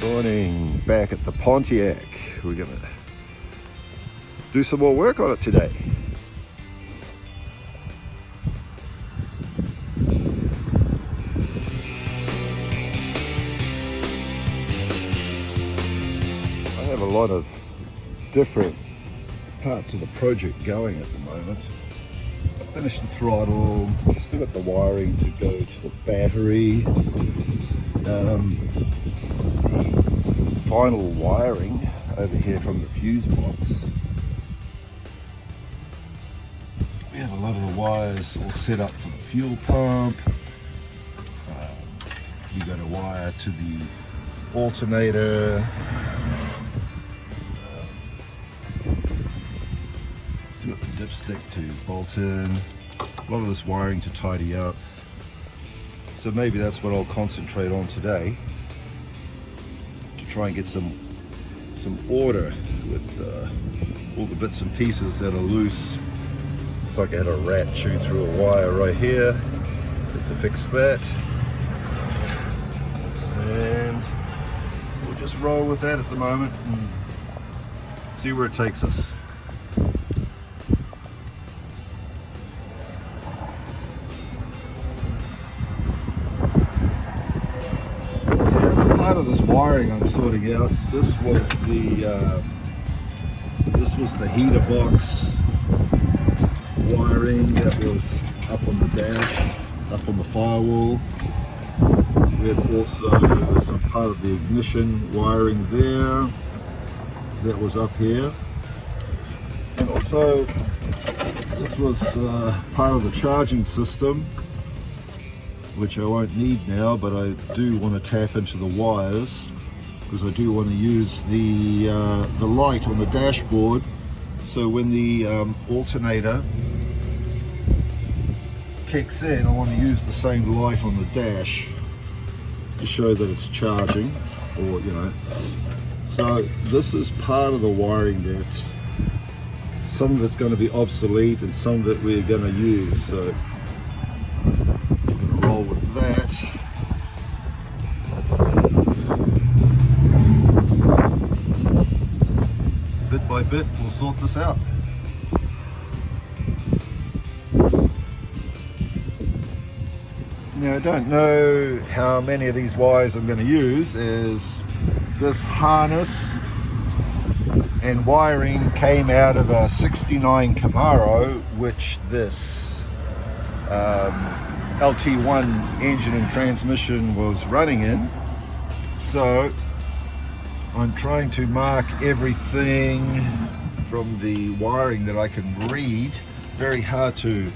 Morning, back at the Pontiac. We're gonna do some more work on it today. I have a lot of different parts of the project going at the moment. I finished the throttle, still got the wiring to go to the battery. Final wiring over here from the fuse box. We have a lot of the wires all set up for the fuel pump. You got a wire to the alternator. Still got the dipstick to bolt in. A lot of this wiring to tidy up. So maybe that's what I'll concentrate on today. Try and get some order with all the bits and pieces that are loose. It's like I had a rat chew through a wire right here. Need to fix that, and we'll just roll with that at the moment and see where it takes us. Part of this wiring I'm sorting out. This was the heater box wiring that was up on the dash, up on the firewall. We had also some part of the ignition wiring there that was up here, and also this was part of the charging system, which I won't need now, but I do want to tap into the wires because I do want to use the light on the dashboard. So when the alternator kicks in, I want to use the same light on the dash to show that it's charging, or So this is part of the wiring that some of it's going to be obsolete and some of it we're going to use. So roll with that. Bit by bit, we'll sort this out. Now, I don't know how many of these wires I'm going to use, as this harness and wiring came out of a 69 Camaro, which this LT1 engine and transmission was running in. So I'm trying to mark everything from the wiring that I can read. Very hard to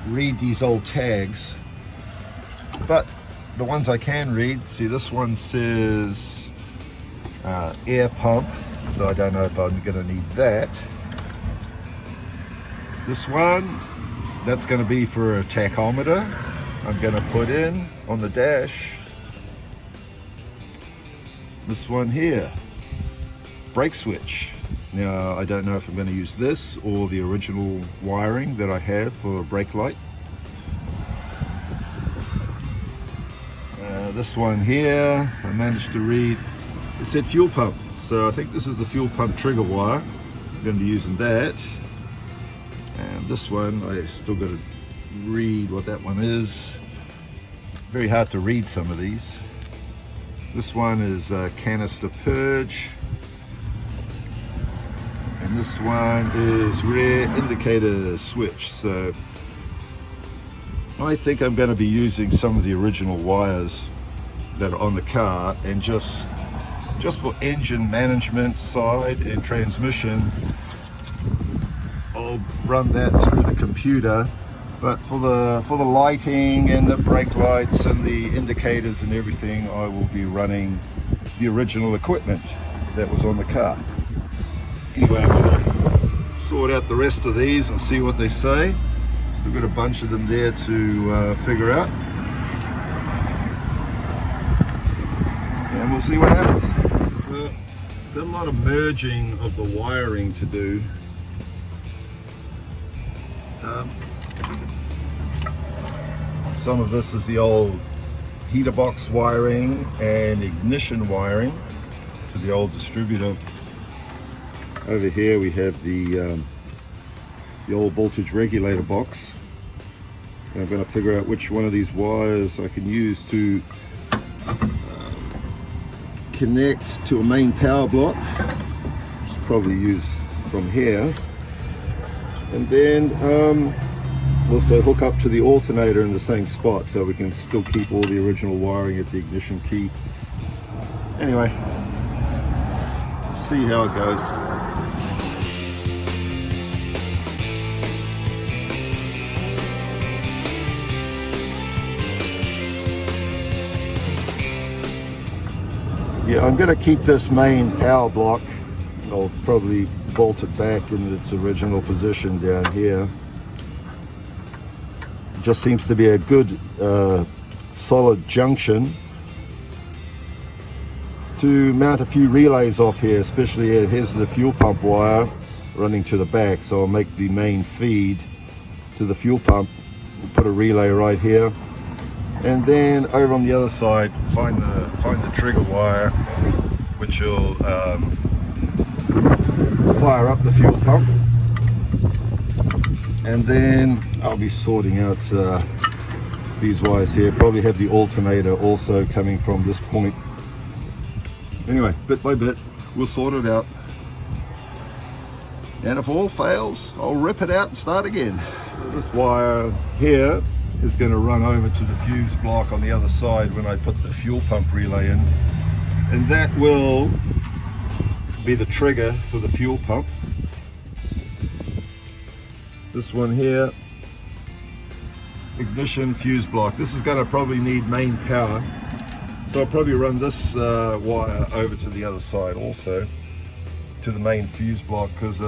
read these old tags, but the ones I can read, see this one says air pump, so I don't know if I'm going to need that. This one, that's going to be for a tachometer. I'm going to put in on the dash. This one here, brake switch. Now, I don't know if I'm going to use this or the original wiring that I have for a brake light. This one here, I managed to read, it said fuel pump. So I think this is the fuel pump trigger wire. I'm going to be using that. And this one, I still got to read what that one is. Very hard to read some of these. This one is a canister purge. And this one is rear indicator switch. So I think I'm going to be using some of the original wires that are on the car, and just for engine management side and transmission, I'll run that through the computer. But for the lighting and the brake lights and the indicators and everything, I will be running the original equipment that was on the car. Anyway, I'm going to sort out the rest of these and see what they say. Still got a bunch of them there to figure out, and we'll see what happens. Got a lot of merging of the wiring to do. Some of this is the old heater box wiring and ignition wiring to the old distributor. Over here we have the old voltage regulator box. And I'm going to figure out which one of these wires I can use to connect to a main power block. Probably use from here, and then also hook up to the alternator in the same spot so we can still keep all the original wiring at the ignition key. Anyway, see how it goes. Yeah, I'm going to keep this main power block. I'll probably bolt it back in its original position down here. It just seems to be a good solid junction to mount a few relays off here, especially here's the fuel pump wire running to the back, so I'll make the main feed to the fuel pump. We'll put a relay right here, and then over on the other side find the trigger wire, which will fire up the fuel pump. And then I'll be sorting out these wires here. Probably have the alternator also coming from this point. Anyway, bit by bit we'll sort it out, and if all fails I'll rip it out and start again. This wire here is going to run over to the fuse block on the other side when I put the fuel pump relay in, and that will be the trigger for the fuel pump. This one here, ignition fuse block. This is going to probably need main power, so I'll probably run this wire over to the other side also, to the main fuse block, because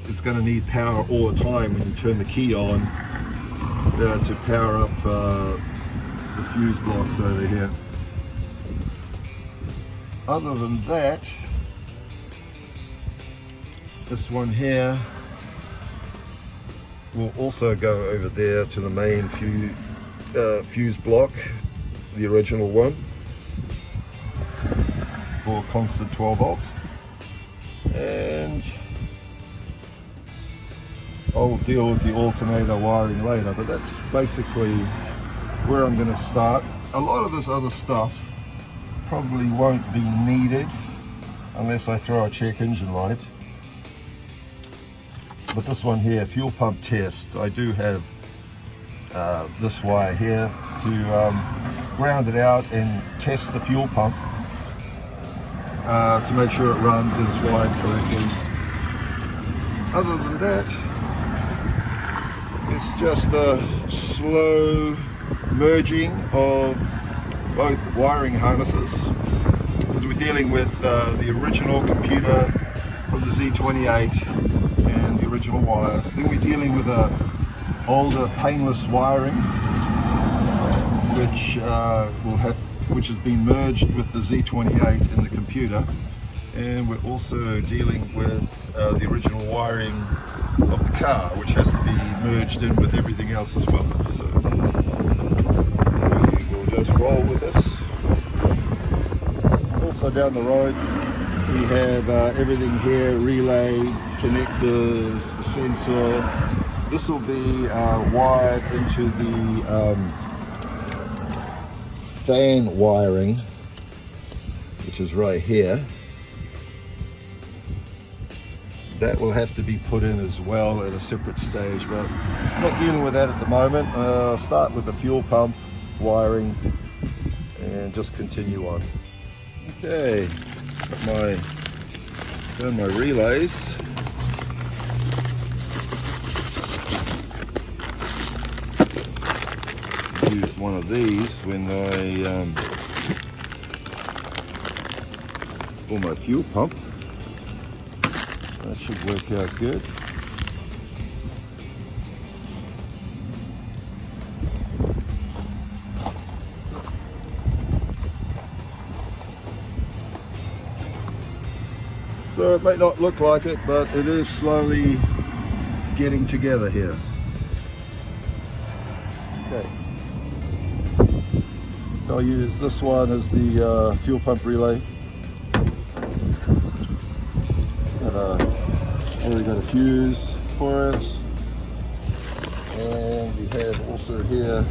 it's going to need power all the time when you turn the key on to power up the fuse blocks over here. Other than that, this one here will also go over there to the main fuse block, the original one, for constant 12 volts. And I'll deal with the alternator wiring later, but that's basically where I'm going to start. A lot of this other stuff probably won't be needed unless I throw a check engine light. But this one here, fuel pump test, I do have this wire here to ground it out and test the fuel pump to make sure it runs and is wired correctly. Other than that, it's just a slow merging of both wiring harnesses, because we're dealing with the original computer from the Z28 and the original wires. Then we're dealing with a older painless wiring, which has been merged with the Z28 in the computer, and we're also dealing with the original wiring of the car, which has to be merged in with everything else as well. So we'll just roll with this. Also down the road we have everything here: relay, connectors, sensor. This will be wired into the fan wiring, which is right here. That will have to be put in as well at a separate stage, but I'm not dealing with that at the moment. I'll start with the fuel pump wiring and just continue on. Okay, turn my relays. Use one of these when I for my fuel pump. That should work out good. So it may not look like it, but it is slowly getting together here. Okay. I'll use this one as the fuel pump relay. Already got a fuse for it, and we have also here,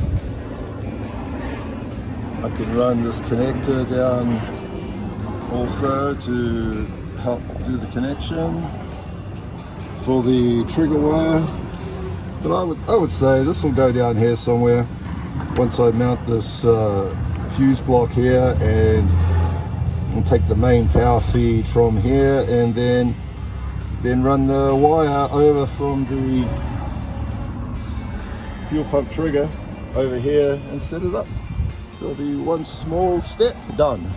I can run this connector down also to help do the connection for the trigger wire. But I would say this will go down here somewhere once I mount this fuse block here, and I'll take the main power feed from here and then run the wire over from the fuel pump trigger over here and set it up. So it'll be one small step done.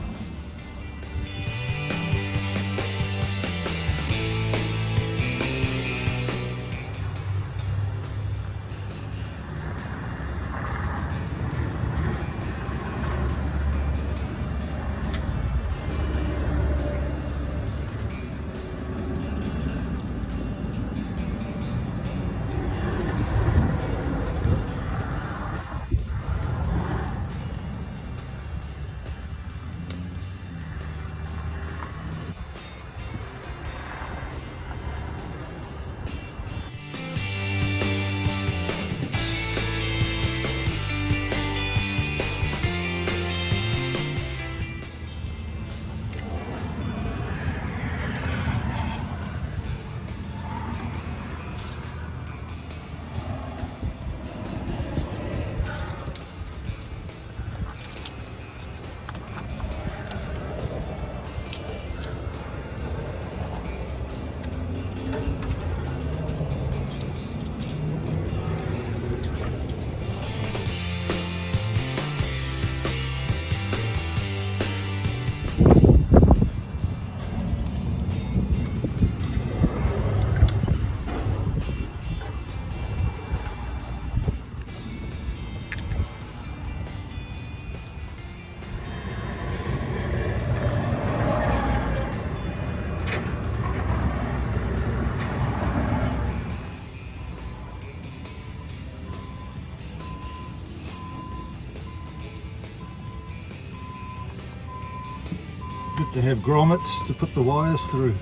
Good to have grommets to put the wires through.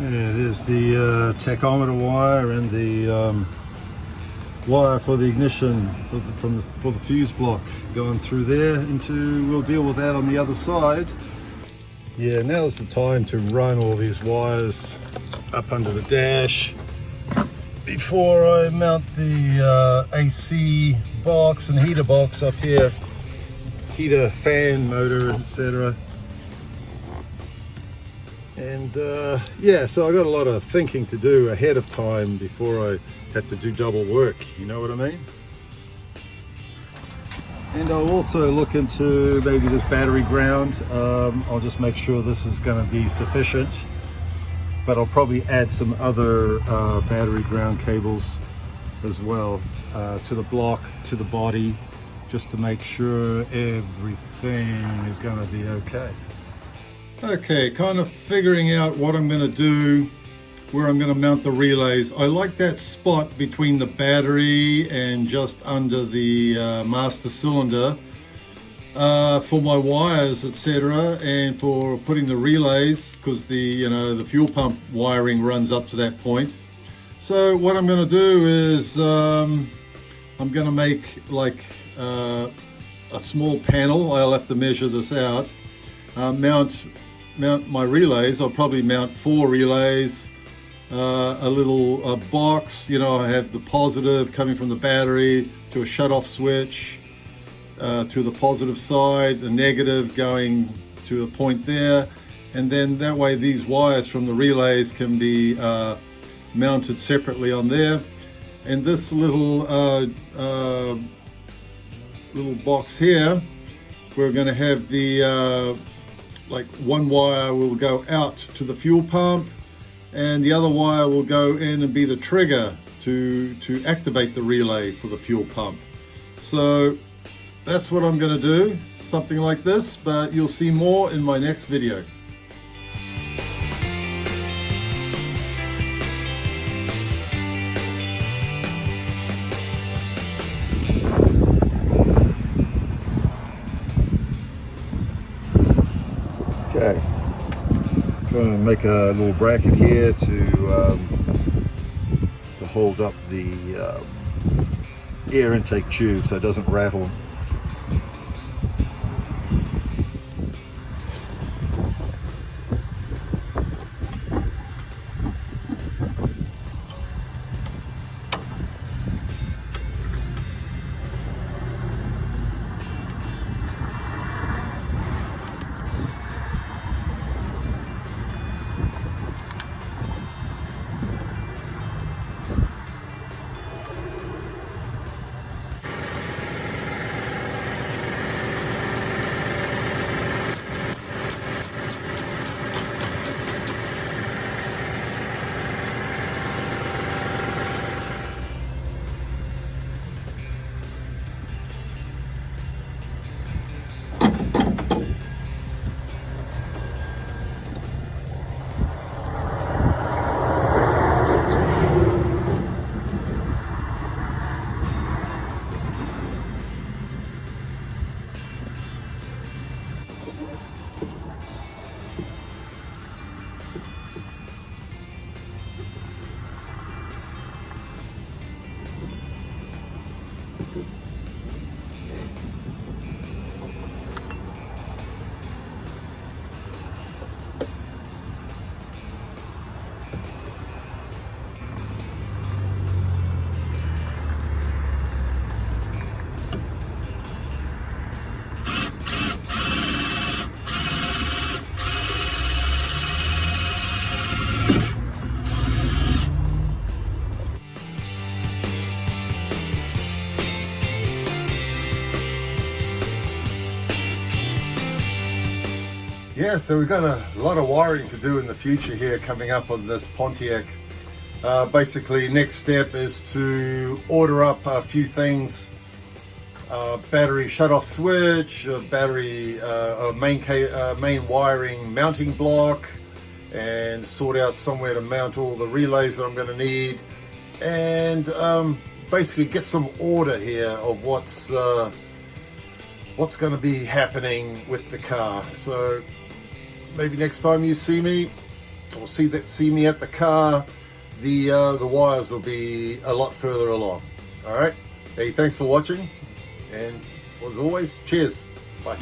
Yeah, there's the tachometer wire and the wire for the ignition for the fuse block going through there into. We'll deal with that on the other side. Yeah, now's the time to run all these wires up under the dash before I mount the AC box and heater box up here, heater, fan, motor, etc. And yeah, so I got a lot of thinking to do ahead of time before I had to do double work, you know what I mean? And I'll also look into maybe this battery ground. I'll just make sure this is going to be sufficient, but I'll probably add some other battery ground cables as well to the block, to the body, just to make sure everything is going to be okay. Okay, kind of figuring out what I'm going to do, where I'm going to mount the relays. I like that spot between the battery and just under the master cylinder for my wires, etc., and for putting the relays, because the fuel pump wiring runs up to that point. So what I'm going to do is I'm going to make like a small panel. I'll have to measure this out. Mount my relays. I'll probably mount 4 relays, a little box. I have the positive coming from the battery to a shut-off switch to the positive side, the negative going to a point there, and then that way these wires from the relays can be mounted separately on there. And this little box here, we're going to have the like one wire will go out to the fuel pump and the other wire will go in and be the trigger to activate the relay for the fuel pump. So that's what I'm going to do, something like this, but you'll see more in my next video. Okay, trying to make a little bracket here to hold up the air intake tube so it doesn't rattle. Yeah, so we've got a lot of wiring to do in the future here coming up on this Pontiac. Basically, next step is to order up a few things. Battery shut-off switch, battery main wiring mounting block, and sort out somewhere to mount all the relays that I'm going to need, and basically get some order here of what's going to be happening with the car. So maybe next time you see me or see me at the car, the wires will be a lot further along. All right. Hey, thanks for watching, and as always, cheers. Bye.